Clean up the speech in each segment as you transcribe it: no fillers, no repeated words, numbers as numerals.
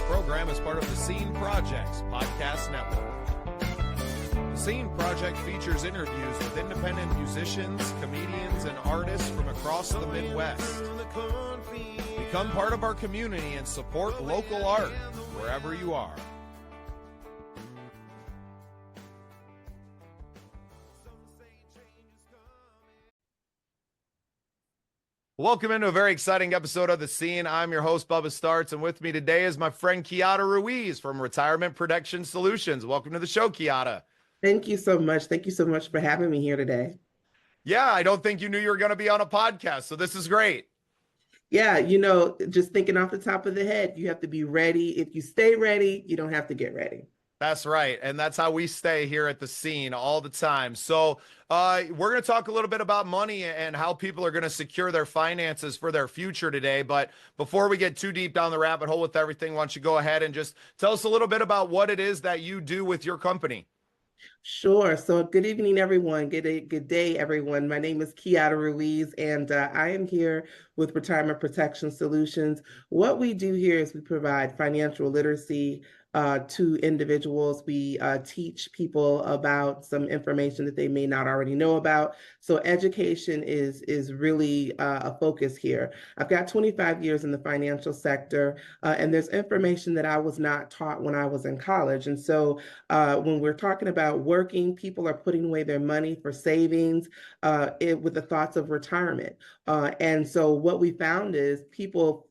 program is part of the Scene Project's podcast network. The Scene Project features interviews with independent musicians, comedians, and artists from across the Midwest. Become part of our community and support local art wherever you are. Welcome into a very exciting episode of The Scene. I'm your host, Bubba Startz, and with me today is my friend Quiata Ruiz from Retirement Protection Solutions. Welcome to the show, Quiata. Thank you so much. Thank you so much for having me here today. Yeah, I don't think you knew you were going to be on a podcast, so this is great. Yeah, just thinking off the top of the head, you have to be ready. If you stay ready, you don't have to get ready. That's right. And that's how we stay here at The Scene all the time. So we're going to talk a little bit about money and how people are going to secure their finances for their future today. But before we get too deep down the rabbit hole with everything, why don't you go ahead and just tell us a little bit about what it is that you do with your company? Sure. So good evening, everyone. Good day, everyone. My name is Quiata Ruiz, and I am here with Retirement Protection Solutions. What we do here is we provide financial literacy to individuals. We teach people about some information that they may not already know about. So education is really a focus here. I've got 25 years in the financial sector, and there's information that I was not taught when I was in college. And so when we're talking about working, people are putting away their money for savings with the thoughts of retirement. And so what we found is people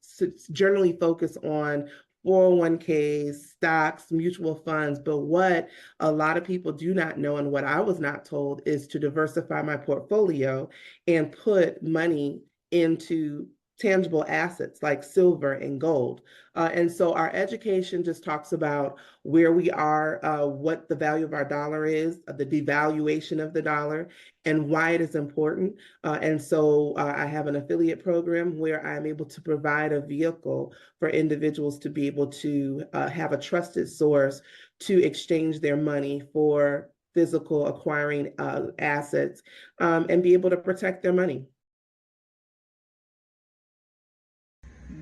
generally focus on 401ks, stocks, mutual funds. But what a lot of people do not know, and what I was not told, is to diversify my portfolio and put money into tangible assets like silver and gold. And so our education just talks about where we are, what the value of our dollar is, the devaluation of the dollar, and why it is important. And so I have an affiliate program where I'm able to provide a vehicle for individuals to be able to have a trusted source to exchange their money for physical acquiring assets and be able to protect their money.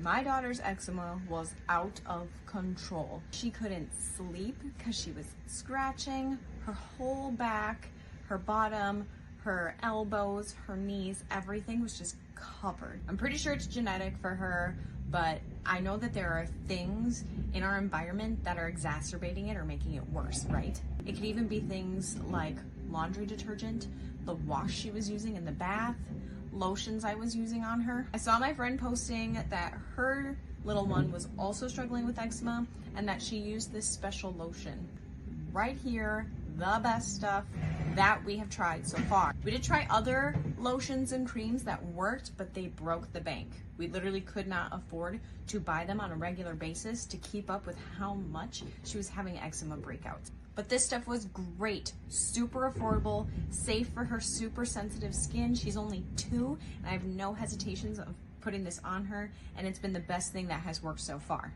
My daughter's eczema was out of control. She couldn't sleep because she was scratching her whole back, her bottom, her elbows, her knees, everything was just covered. I'm pretty sure it's genetic for her, but I know that there are things in our environment that are exacerbating it or making it worse, right? It could even be things like laundry detergent, the wash she was using in the bath, lotions I was using on her. I saw my friend posting that her little one was also struggling with eczema and that she used this special lotion. Right here, the best stuff that we have tried so far. We did try other lotions and creams that worked, but they broke the bank. We literally could not afford to buy them on a regular basis to keep up with how much she was having eczema breakouts. But this stuff was great, super affordable, safe for her super sensitive skin. She's only 2, and I have no hesitations of putting this on her, and it's been the best thing that has worked so far.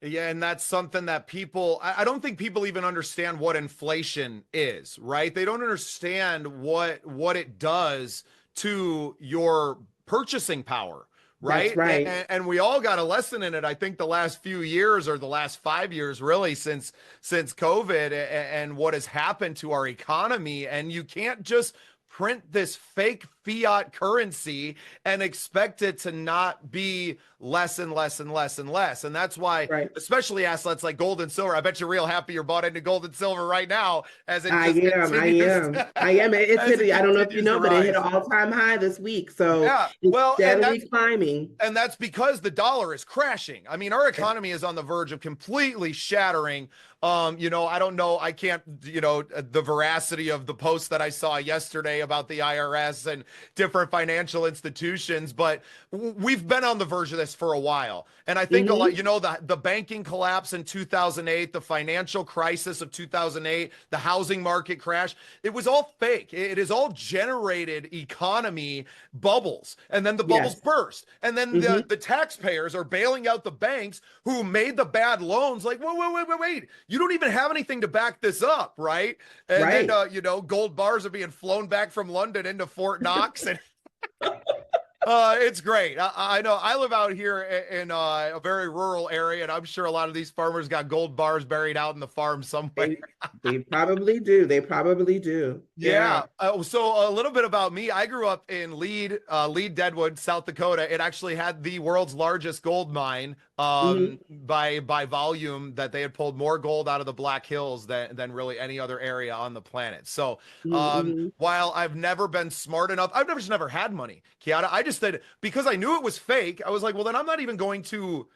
Yeah, and that's something that I don't think people even understand what inflation is, right? They don't understand what it does to your purchasing power, right? That's right. And we all got a lesson in it. I think the last few years or the last 5 years, really, since COVID and what has happened to our economy. And you can't just print this fake fiat currency and expect it to not be less and less and less and less. And that's why, Right. especially assets like gold and silver, I bet you're real happy you're bought into gold and silver right now as it I just am. continues. I am. It's as it hit, I don't know if you continues know, to but it hit an rise. all-time high this week. So Yeah, it's well, steadily climbing. And that's because the dollar is crashing. I mean, our economy is on the verge of completely shattering. I don't know. I can't, the veracity of the post that I saw yesterday about the IRS different financial institutions. But we've been on the verge of this for a while. And I think a Mm-hmm. lot, the banking collapse in 2008, the financial crisis of 2008, the housing market crash, it was all fake. It is all generated economy bubbles. And then the bubbles Yes. burst. And then Mm-hmm. the taxpayers are bailing out the banks who made the bad loans. Like, wait. You don't even have anything to back this up, right? And then, Right. gold bars are being flown back from London into Fort Knox. And it's great. I know I live out here in a very rural area, and I'm sure a lot of these farmers got gold bars buried out in the farm somewhere. They probably do. They probably do. Yeah. Yeah. So a little bit about me. I grew up in Lead, Deadwood, South Dakota. It actually had the world's largest gold mine Mm-hmm. by volume, that they had pulled more gold out of the Black Hills than really any other area on the planet. So Mm-hmm. while I've never been smart enough, just never had money, Quiata. I just said, because I knew it was fake, I was like, well, then I'm not even going to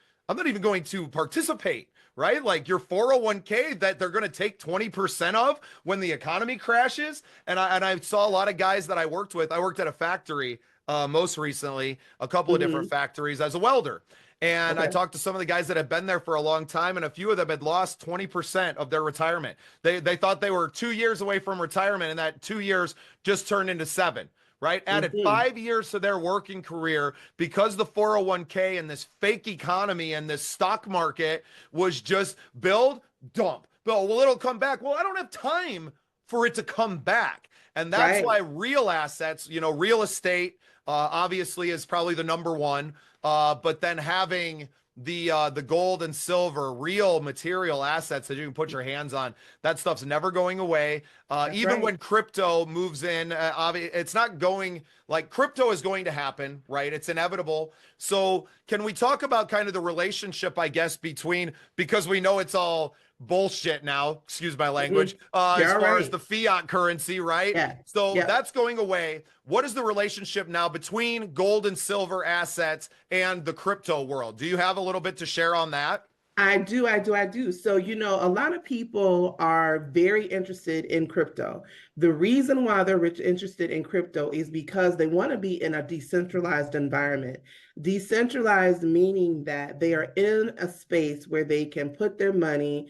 participate, right? Like your 401k that they're going to take 20% of when the economy crashes. And I saw a lot of guys that I worked with. I worked at a factory most recently, a couple of different Mm-hmm. factories as a welder. And I Okay. talked to some of the guys that had been there for a long time, and a few of them had lost 20% of their retirement. They thought they were 2 years away from retirement, and that 2 years just turned into 7, right? Added Mm-hmm. 5 years to their working career because the 401k and this fake economy and this stock market was just build, dump. Well, it'll come back. Well, I don't have time for it to come back. And that's Right. why real assets, real estate, obviously is probably the number one. But then having the gold and silver, real material assets that you can put your hands on, that stuff's never going away. That's Even right. when crypto moves in, it's not going, like, crypto is going to happen, right? It's inevitable. So can we talk about kind of the relationship, I guess, between, because we know it's all bullshit now, excuse my language, Mm-hmm. as You're far as right. the fiat currency, right? Yeah. So Yeah. that's going away. What is the relationship now between gold and silver assets and the crypto world? Do you have a little bit to share on that? I do, I do, I do. So, a lot of people are very interested in crypto. The reason why they're interested in crypto is because they want to be in a decentralized environment. Decentralized meaning that they are in a space where they can put their money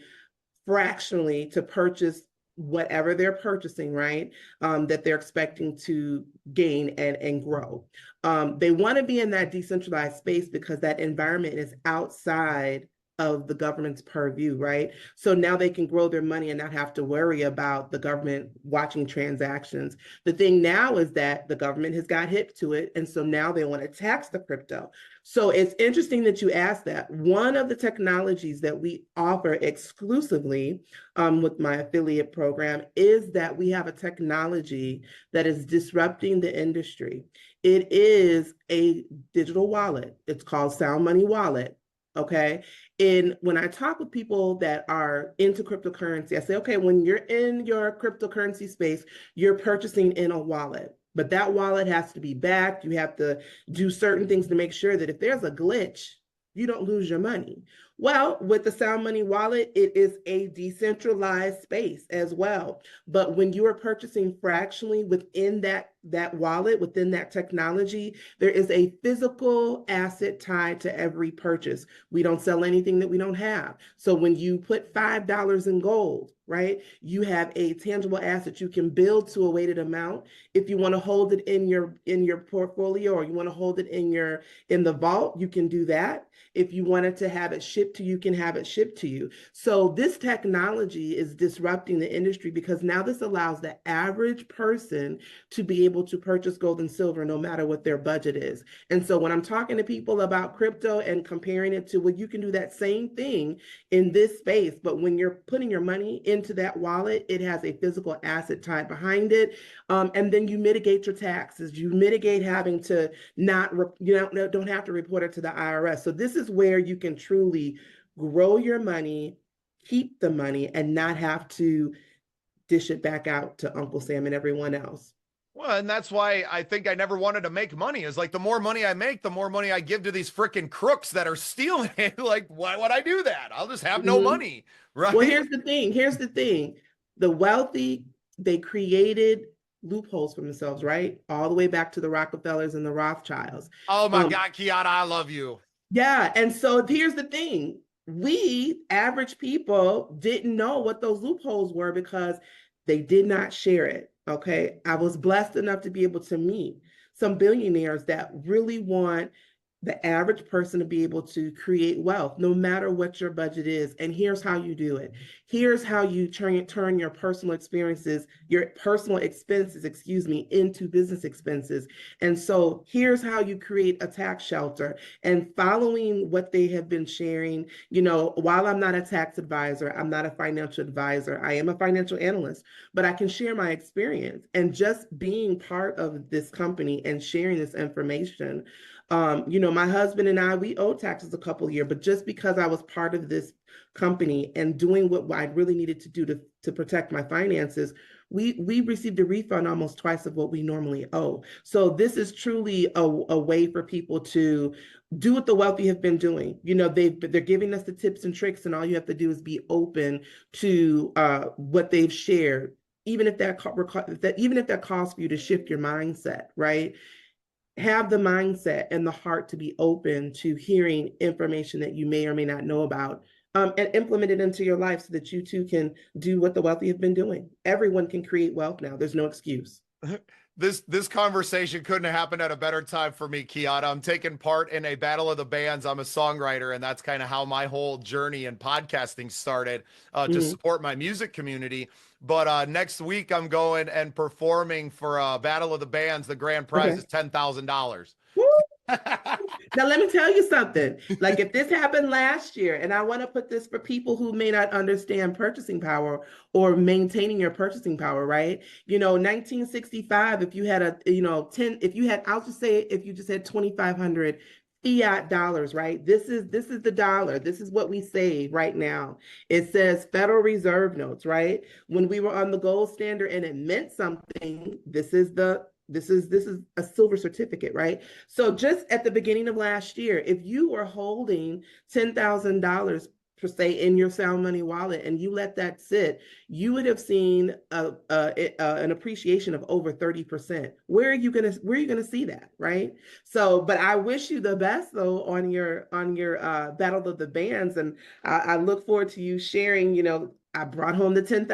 fractionally to purchase whatever they're purchasing, right? That they're expecting to gain and grow. They want to be in that decentralized space because that environment is outside of the government's purview, right? So now they can grow their money and not have to worry about the government watching transactions. The thing now is that the government has got hip to it. And so now they want to tax the crypto. So it's interesting that you asked that. One of the technologies that we offer exclusively with my affiliate program is that we have a technology that is disrupting the industry. It is a digital wallet. It's called Sound Money Wallet. Okay. And when I talk with people that are into cryptocurrency, I say, okay, when you're in your cryptocurrency space, you're purchasing in a wallet, but that wallet has to be backed. You have to do certain things to make sure that if there's a glitch, you don't lose your money. Well, with the Sound Money Wallet, it is a decentralized space as well. But when you are purchasing fractionally within that wallet, within that technology, there is a physical asset tied to every purchase. We don't sell anything that we don't have. So when you put $5 in gold, right, you have a tangible asset you can build to a weighted amount. If you want to hold it in your portfolio, or you want to hold it in the vault, you can do that. If you wanted to have it shipped to you, can have it shipped to you. So this technology is disrupting the industry because now this allows the average person to be able to purchase gold and silver no matter what their budget is. And so when I'm talking to people about crypto and comparing it to, well, you can do that same thing in this space, but when you're putting your money into that wallet, it has a physical asset tied behind it. And then you mitigate your taxes. You mitigate having to don't have to report it to the IRS. So this is where you can truly grow your money, keep the money, and not have to dish it back out to Uncle Sam and everyone else. Well, and that's why I think I never wanted to make money. Is like, the more money I make, the more money I give to these freaking crooks that are stealing it. Like, why would I do that? I'll just have no money, right? Well, here's the thing. The wealthy, they created loopholes for themselves, right? All the way back to the Rockefellers and the Rothschilds. Oh my God, Quiata, I love you. Yeah. And so here's the thing. We average people didn't know what those loopholes were because they did not share it. Okay. I was blessed enough to be able to meet some billionaires that really want the average person to be able to create wealth, no matter what your budget is. And here's how you do it. Here's how you turn your personal experiences, your personal expenses, excuse me, into business expenses. And so here's how you create a tax shelter. And following what they have been sharing, while I'm not a tax advisor, I'm not a financial advisor, I am a financial analyst, but I can share my experience. And just being part of this company and sharing this information, my husband and I, we owed taxes a couple of years, but just because I was part of this company and doing what I really needed to do to protect my finances, we received a refund almost twice of what we normally owe. So this is truly a way for people to do what the wealthy have been doing. They're giving us the tips and tricks, and all you have to do is be open to what they've shared, even if that calls for you to shift your mindset, right? Have the mindset and the heart to be open to hearing information that you may or may not know about, and implement it into your life so that you too can do what the wealthy have been doing. Everyone can create wealth now. There's no excuse. This conversation couldn't have happened at a better time for me, Quiata. I'm taking part in a battle of the bands. I'm a songwriter, and that's kind of how my whole journey in podcasting started, to support my music community. But next week, I'm going and performing for Battle of the Bands. The grand prize is $10,000. Now, let me tell you something. Like, if this happened last year, and I want to put this for people who may not understand purchasing power or maintaining your purchasing power, right? 1965, if you had I'll just say, if you just had 2,500 fiat dollars, right? This is the dollar. This is what we save right now. It says Federal Reserve notes, right? When we were on the gold standard and it meant something, this is a silver certificate, right? So just at the beginning of last year, if you were holding $10,000 per se in your Sound Money wallet and you let that sit, you would have seen an appreciation of over 30%. Where are you gonna see that, right? So, but I wish you the best though on your Battle of the Bands, and I look forward to you sharing. I brought home the $10,000,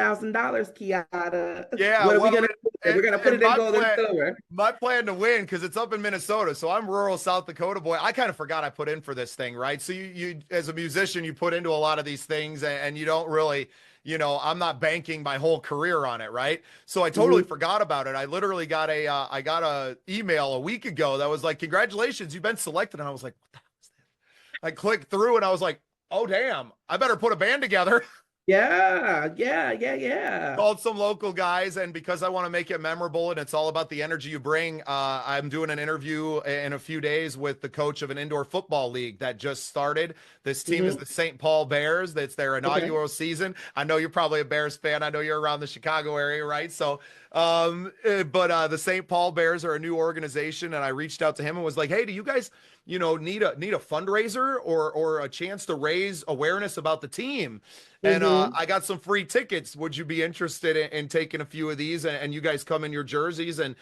Quiata. Yeah, what are we gonna do? We're gonna put it in gold and silver. My plan to win, because it's up in Minnesota, so I'm rural South Dakota boy. I kind of forgot I put in for this thing, right? So you as a musician, you put into a lot of these things, and you don't really, I'm not banking my whole career on it, right? So I totally forgot about it. I literally got a email a week ago that was like, "Congratulations, you've been selected," and I was like, "What the hell is that?" I clicked through, and I was like, "Oh damn, I better put a band together." Yeah. Called some local guys, and because I want to make it memorable and it's all about the energy you bring, I'm doing an interview in a few days with the coach of an indoor football league that just started. This team is the St. Paul Bears. That's their inaugural season. I know you're probably a Bears fan. I know you're around the Chicago area, right? So, but the St. Paul Bears are a new organization, and I reached out to him and was like, "Hey, do you guys, need a fundraiser or a chance to raise awareness about the team?" And I got some free tickets. Would you be interested in taking a few of these, and you guys come in your jerseys and,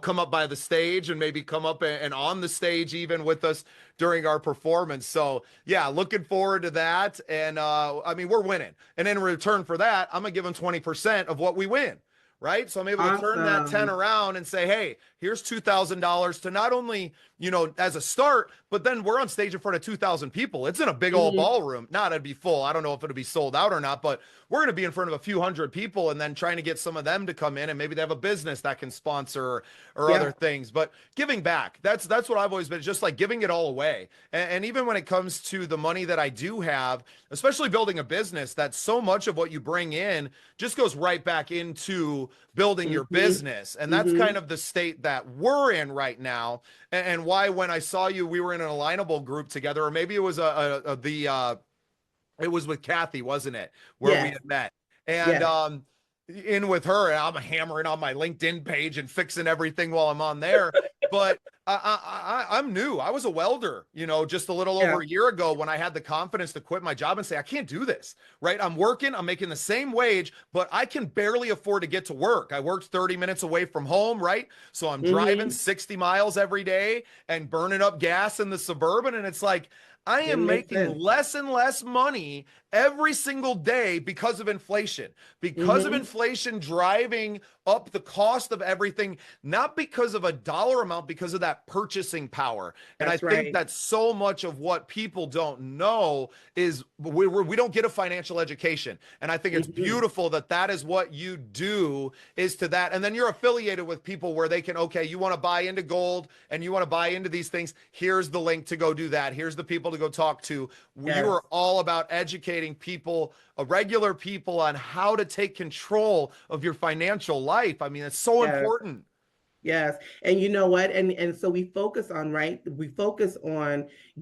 come up by the stage and maybe come up and on the stage even with us during our performance? So yeah, looking forward to that. And we're winning. And in return for that, I'm going to give them 20% of what we win. Right. So I'm able to turn that 10 around and say, "Hey, here's $2,000 to not only, as a start, but then we're on stage in front of 2,000 people. It's in a big old ballroom. Not it'd be full. I don't know if it'll be sold out or not, but we're going to be in front of a few hundred people, and then trying to get some of them to come in, and maybe they have a business that can sponsor or other things. But giving back, that's what I've always been, just like giving it all away. And even when it comes to the money that I do have, especially building a business, that so much of what you bring in just goes right back into building your business. And that's kind of the state that we're in right now. And why, when I saw you, we were in an alignable group together, or maybe it was it was with Kathy, wasn't it? Where we had met. And in with her, and I'm hammering on my LinkedIn page and fixing everything while I'm on there. but I'm new. I was a welder, just a little over a year ago when I had the confidence to quit my job and say, I can't do this, right? I'm working, I'm making the same wage, but I can barely afford to get to work. I worked 30 minutes away from home, right? So I'm driving 60 miles every day and burning up gas in the Suburban. And it's like, I am making less and less money every single day because of inflation, of inflation driving up the cost of everything, not because of a dollar amount, because of that purchasing power. And I think that's so much of what people don't know is we don't get a financial education. And I think it's beautiful that is what you do is to that. And then you're affiliated with people where they can, okay, you want to buy into gold and you want to buy into these things. Here's the link to go do that. Here's the people to go talk to. You are all about educating people, regular people, on how to take control of your financial life. I mean, it's so important. Yes. And you know what? And so we focus on,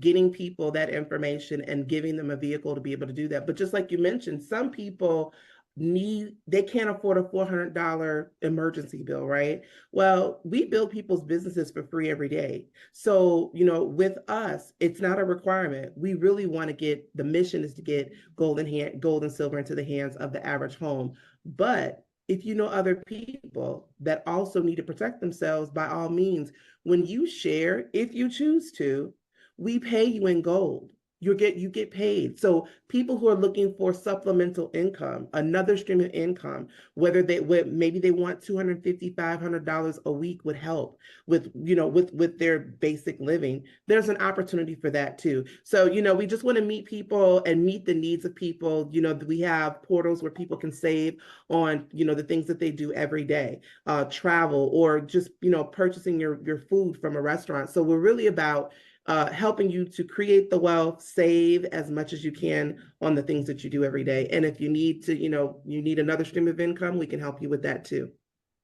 getting people that information and giving them a vehicle to be able to do that. But just like you mentioned, some people they can't afford a $400 emergency bill, right? Well, we build people's businesses for free every day. So, with us, it's not a requirement. We really want to the mission is to get gold and silver into the hands of the average home. But if you know other people that also need to protect themselves, by all means, when you share, if you choose to, we pay you in gold. You get paid. So people who are looking for supplemental income, another stream of income, whether maybe they want $250, $500 a week would help with their basic living. There's an opportunity for that too. So, we just want to meet people and meet the needs of people. We have portals where people can save on, the things that they do every day, travel, or just, purchasing your food from a restaurant. So we're really about helping you to create the wealth, save as much as you can on the things that you do every day. And if you need to, you need another stream of income, we can help you with that too.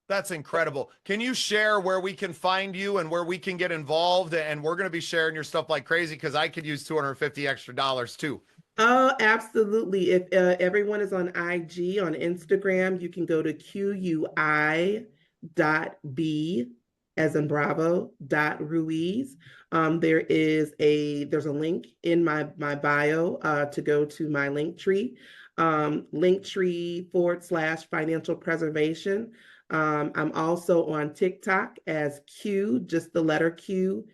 That's incredible. Can you share where we can find you and where we can get involved? And we're going to be sharing your stuff like crazy because I could use $250 extra too. Oh, absolutely. If everyone is on IG, on Instagram, you can go to QUI.B as in Bravo, .Ruiz. There's a link in my bio to go to my Linktree, Linktree/financial preservation. I'm also on TikTok as Q, just the letter Q,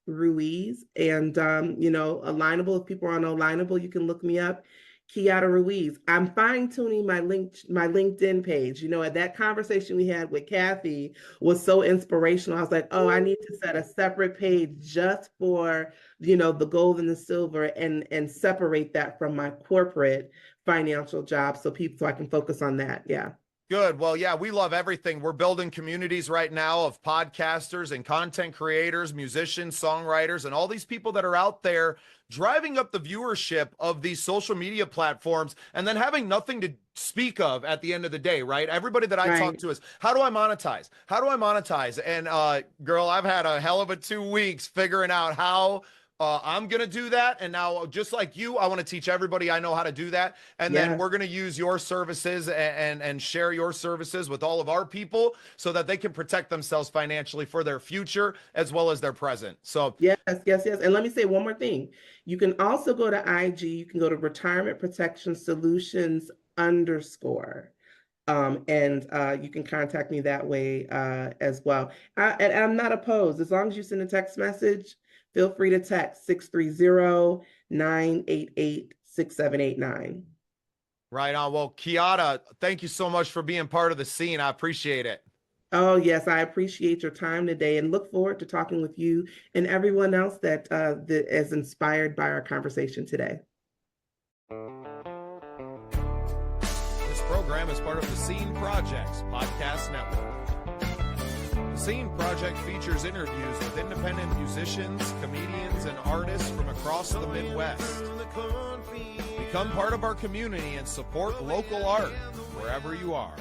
.Ruiz. And, Alignable, if people are on Alignable, you can look me up. Quiata Ruiz. I'm fine-tuning my LinkedIn page. That conversation we had with Kathy was so inspirational. I was like, oh, I need to set a separate page just for, the gold and the silver and separate that from my corporate financial job so I can focus on that. Yeah. Good. Well, yeah, we love everything. We're building communities right now of podcasters and content creators, musicians, songwriters, and all these people that are out there driving up the viewership of these social media platforms and then having nothing to speak of at the end of the day, right? Everybody that I talk to is, how do I monetize? How do I monetize? And girl, I've had a hell of a 2 weeks figuring out how I'm going to do that. And now, just like you, I want to teach everybody I know how to do that. And then we're going to use your services and share your services with all of our people so that they can protect themselves financially for their future as well as their present. So yes. And let me say one more thing. You can also go to IG. You can go to Retirement Protection Solutions _ and you can contact me that way as well. And I'm not opposed. As long as you send a text message, feel free to text 630-988-6789. Right on. Well, Quiata, thank you so much for being part of the scene. I appreciate it. Oh, yes. I appreciate your time today and look forward to talking with you and everyone else that is inspired by our conversation today. This program is part of the Scene Project's podcast network. The Scene Project features interviews with independent musicians, comedians, and artists from across the Midwest. Become part of our community and support local art wherever you are.